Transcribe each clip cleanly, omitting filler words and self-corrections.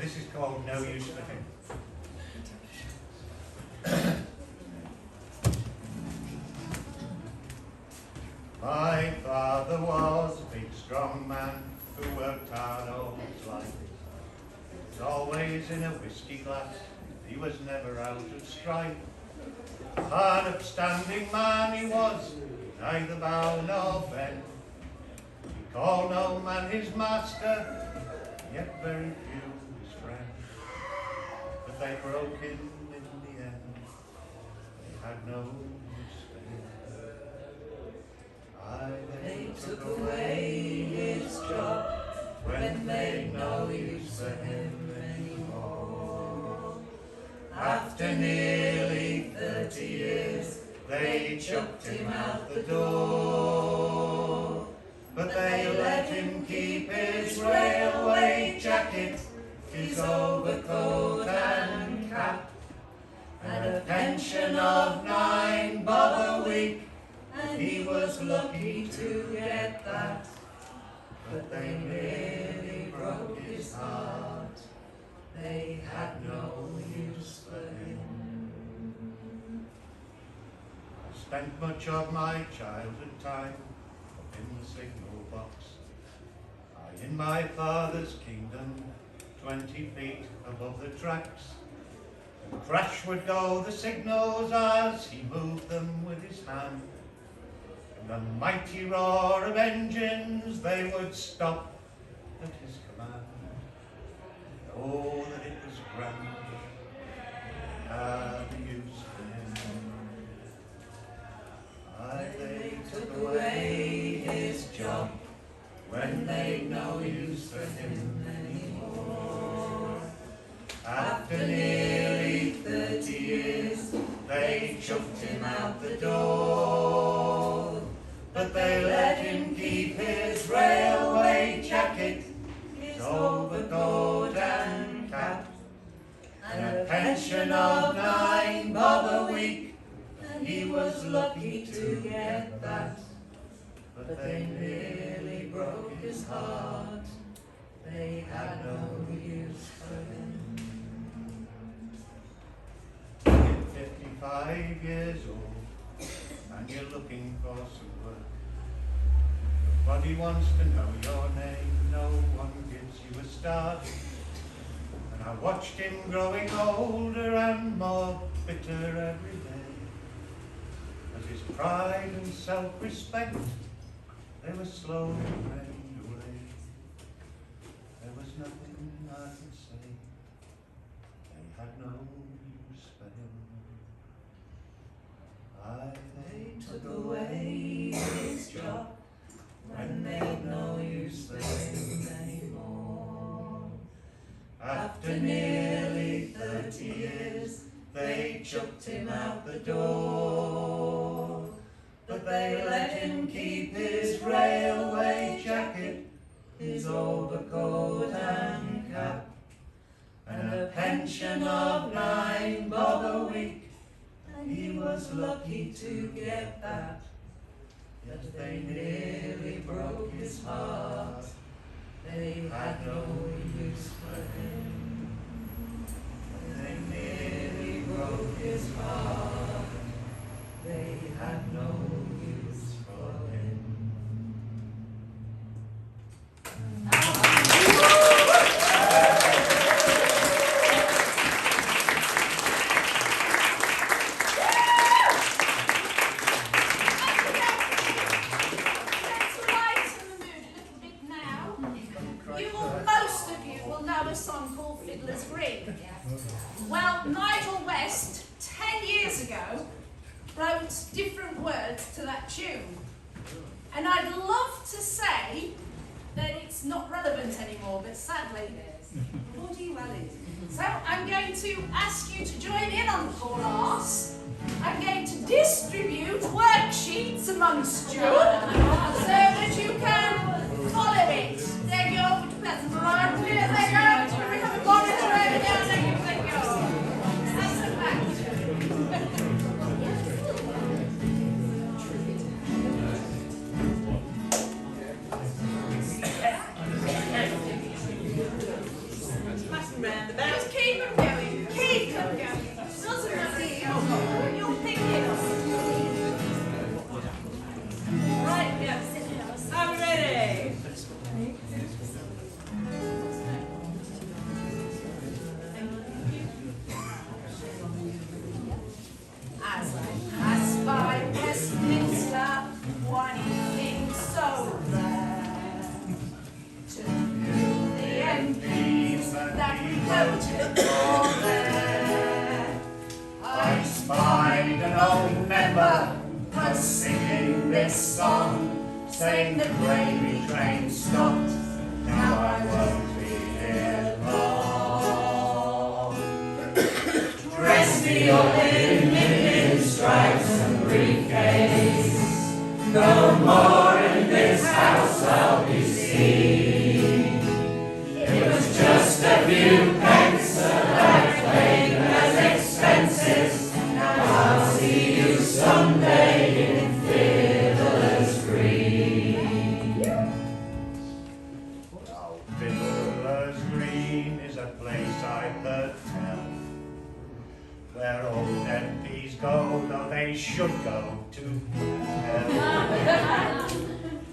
this is called No Use for Him. My father was a big strong man who worked hard all his life. He was always in a whiskey glass, he was never out of strife. A hard upstanding man he was, neither bow nor bend. He called no man his master, yet very few his friend. But they broke in the end, they had no use for him. They took away his job when they'd no use for him anymore. After nearly 30 years, they chucked him out the door. But they let him keep his railway jacket, his overcoat and cap, and a pension of £9 a week, and he was lucky to get that. But they nearly broke his heart, they had no use for him. I spent much of my childhood time up in the signal box. I in my father's kingdom, 20 feet above the tracks. And crash would go the signals as he moved them with his hand. And the mighty roar of engines, they would stop at his command. Oh, that it was grand, had a use for him. They took away his job when they'd no use for him anymore. After nearly 30 years, they chucked him out the door. But they let him keep his railway jacket, his overcoat and cap, and a pension of £9 a week, and he was lucky to get that. But they nearly broke his heart, they had no use for him. You're 55 years old, and you're looking for some work. Nobody wants to know your name, no one gives you a start. And I watched him growing older and more bitter every day, as his pride and self-respect, they were slowly drained away. There was nothing I could say, they had no use for him. They took away his job when they'd no use for him anymore. After nearly 30 years, they chucked him out the door. But they let him keep his railway jacket, his overcoat and cap, and a pension of £9 a week, and he was lucky to get that. Yet they nearly broke his heart, they had no use for him. They nearly broke his heart, they had no use for him. Well, Nigel West, 10 years ago, wrote different words to that tune. And I'd love to say that it's not relevant anymore, but sadly it is. Bloody well it is. So I'm going to ask you to join in on the chorus. I'm going to distribute worksheets amongst you so that you can follow it. There you go, which pleasant variety. There you go. We have a monitor over there. There you go. That's the fact. Pass them round. sing this song, saying the gravy train stopped. Now I won't be here long. Dress me up in stripes and briefcase. No more in this house I'll be seen. It was just a few pence that I claimed as expenses. Now I'll see you someday in Fiddler's Green. Now Fiddler's Green is a place I've heard tell, where old MPs go, though they should go to hell.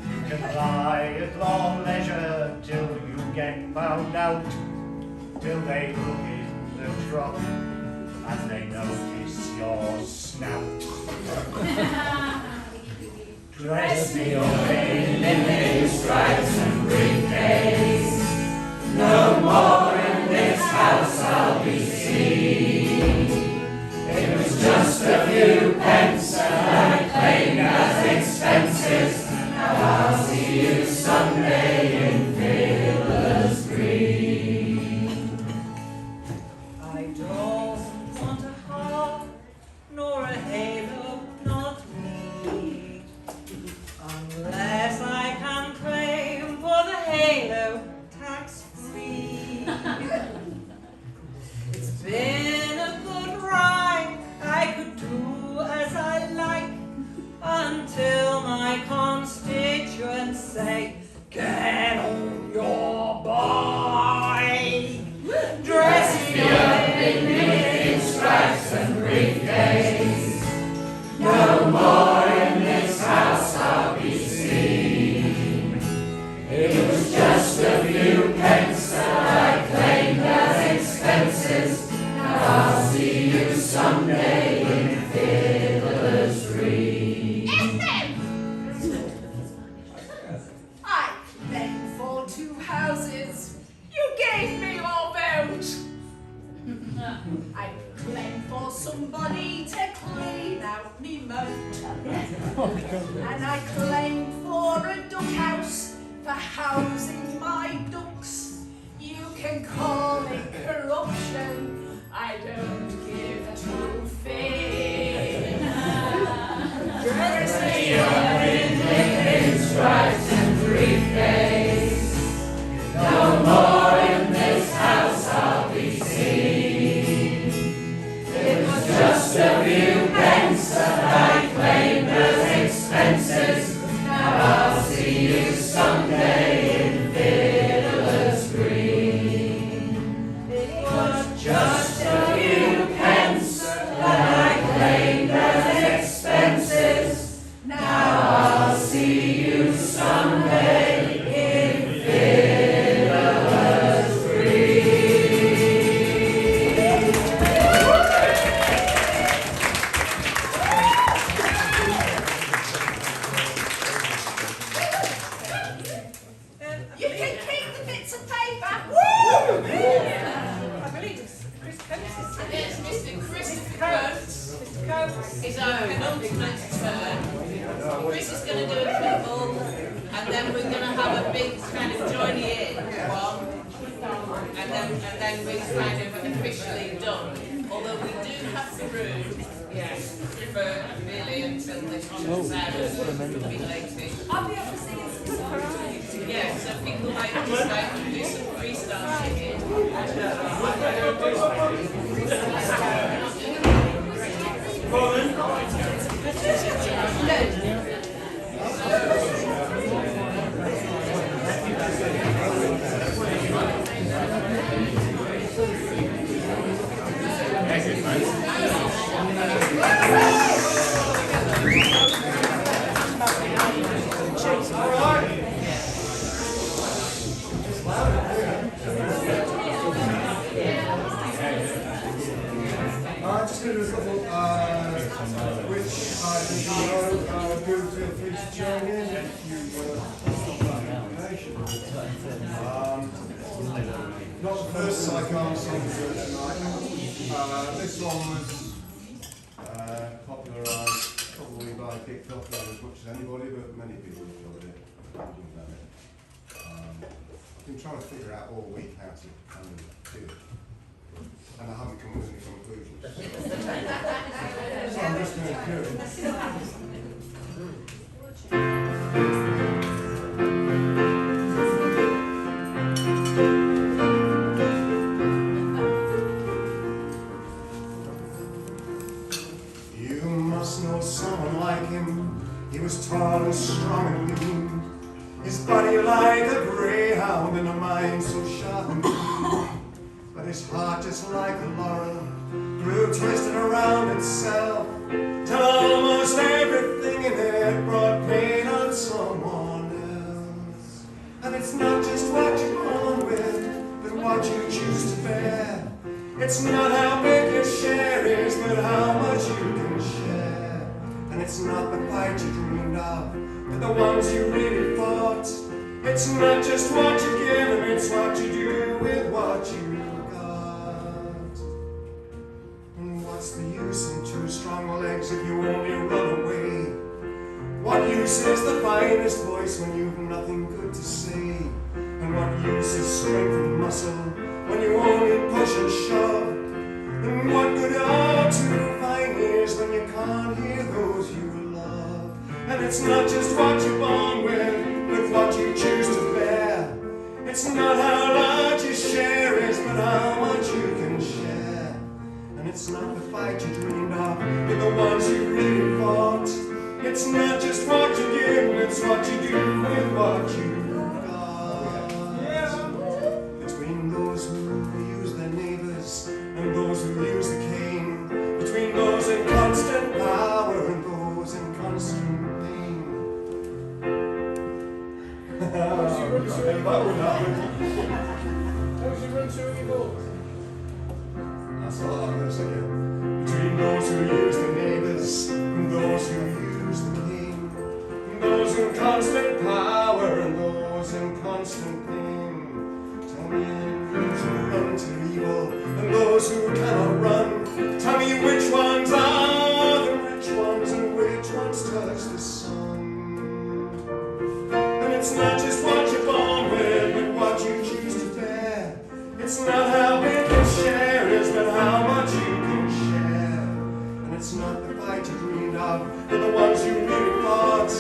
You can lie at long leisure till you get found out, till they look in the trough and they notice your snout. Dress me up in linen stripes and briefcase. No more in this house I'll be seen. It was just a few pence that I claimed as expenses. Now I'll see you someday in Fiddler's Green. I don't want a harp, nor a halo, not me, unless I can claim for the halo tax-free. It's been a good ride, I could do as I like, until my constituents say, get on your bike. Dress me up in knitting stripes and briefcase. No more in this house I'll be seen. It was just a few pence that I claimed as expenses. Now I'll see you someday in Fiddler's Green. I claimed for 2 houses. You gave me your vote. I claimed for somebody to clean out me moat. And I claimed for a duck house for housing my ducks. You can call it corruption, I don't give 2 fig. Dress me up in linen stripes and briefcase. No more in this house I'll be seen. It was just a few pence that I claimed as expenses. Now I'll see you someday in Fiddler's Green. It was just a few pence that I claimed as expenses. Now I'll see you someday in Fiddler's Green. You can keep the bits of paper. I believe it's Chris Coates' Yes, Mr. Christopher Coates, Mr. Coates. his own ultimate turn. Chris is going to do a triple, and then we're going to have a big kind of joining in one, and then we're kind of officially done. Although we do have the room, yes, for really until the concerts are related. I'll be able to see it. Yeah, so people might decide to do some freestyle singing. Just going to do a couple, which I do feel free to join in if you not the first Psychon song to do it tonight. This one was popularised probably by kicked off not as much as anybody, but many people enjoyed it. I've done it. I've been trying to figure out all week how to kind of do it, and I haven't come with any conclusions. So I'm just going to do it. You must know someone like him. He was tall and strong and lean. His body like a greyhound and a mind so sharp and keen. But his heart, just like a laurel, grew twisted around itself, till almost everything in it brought pain on someone else. And it's not just what you're born with, but what you choose to bear. It's not how big your share is, but how much you can share. And it's not the fight you dreamed of, but the ones you really fought. It's not just what you give them, it's what you do with what you got. And what's the use in two strong legs if you only run away? What use is the finest voice when you've nothing good to say? And what use is strength and muscle when you only push and shove? And what good are two fine ears when you can't hear those you love? And it's not just what you're born with, but what you choose to bear. It's not how large your share is, but how much you can share. And it's not the fight you dreamed of, but the ones you really fought. It's not just what you give, it's what you do with what you got. Between those who use their neighbors and those who use the cane, between those in constant power and those in constant pain. How's you run showing your balls? That's all I'm going to say again. Between those who use the neighbors and those who use the king, and those in constant power and those in constant pain. Tell me those who run to evil and those who cannot run. Tell me which ones are the rich ones and which ones touch the sun. And it's not just what you're born with, but what you choose to bear. It's not how big your share is, but how much you can share. And it's not the fight you dreamed of, but the ones you really fought.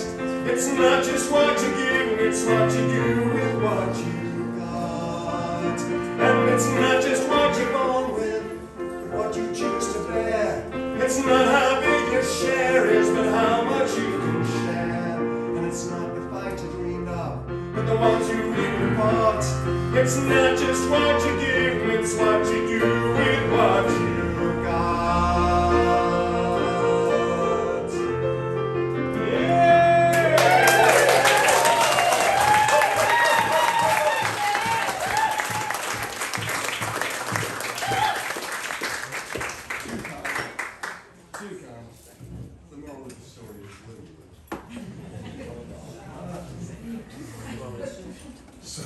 It's not just what you give, it's what you do with what you got. And it's not just what you're born with, but what you choose to bear. It's not how big your share is, but how much you can share. And it's not the fight you dreamed of, but the ones you really fought. It's not just what you give, it's what you do with what you got. Too kind. The moral of the story is really good. So,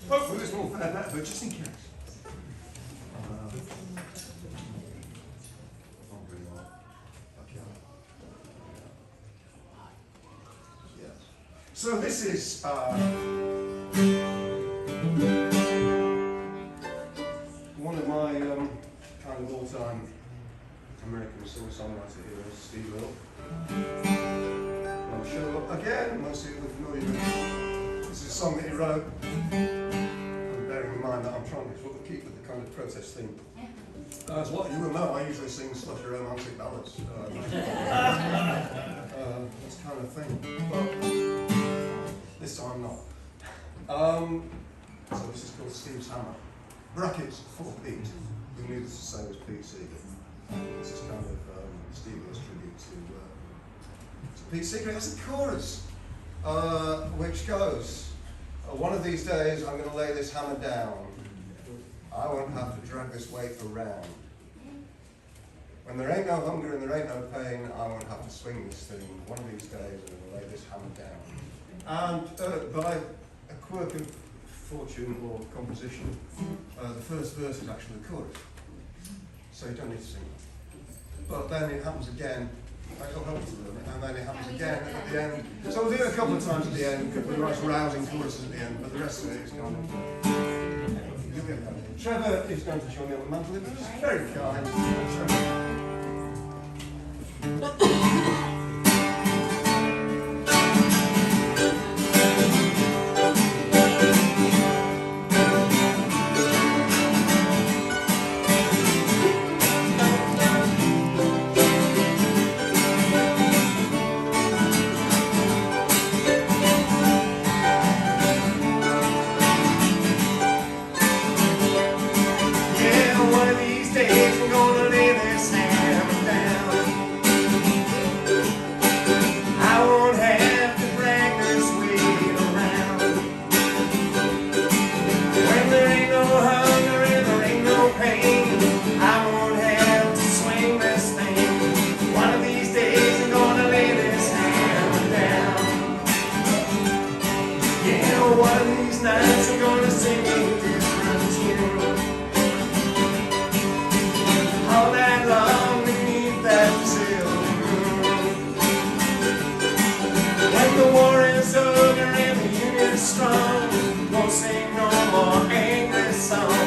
hopefully this won't fare better, but just in case. Not really well. Okay. Yeah. So this is one of my kind of all-time American singer-songwriter heroes, Steve Earle. I'll show up again, most of you are familiar with. This is a song that he wrote, and bearing in mind that I'm trying to sort of keep with the kind of protest theme. As what you will know, I usually sing slutty romantic ballads. This kind of thing. But this time not. So this is called Steve's Hammer. Brackets for Pete, who needless to say was Pete Seeger. This is kind of Steve Earle's tribute to Pete Seeger. It has a chorus, which goes, one of these days I'm going to lay this hammer down. I won't have to drag this weight around. When there ain't no hunger and there ain't no pain, I won't have to swing this thing. One of these days I'm going to lay this hammer down. And by a quirk of fortune or composition, the first verse is actually the chorus. So you don't need to sing it. But then it happens again I got help to them, and then it happens again at the end. So we'll do it a couple of times at the end, a couple of nice rousing choruses at the end, but the rest of it is kind of... You'll get that. Trevor is going to join me on the mantle. It was very kind. Trevor. One of these nights I'm gonna sing a different tune. All night long beneath that silver moon. When the war is over and the union's strong, won't sing no more angry songs.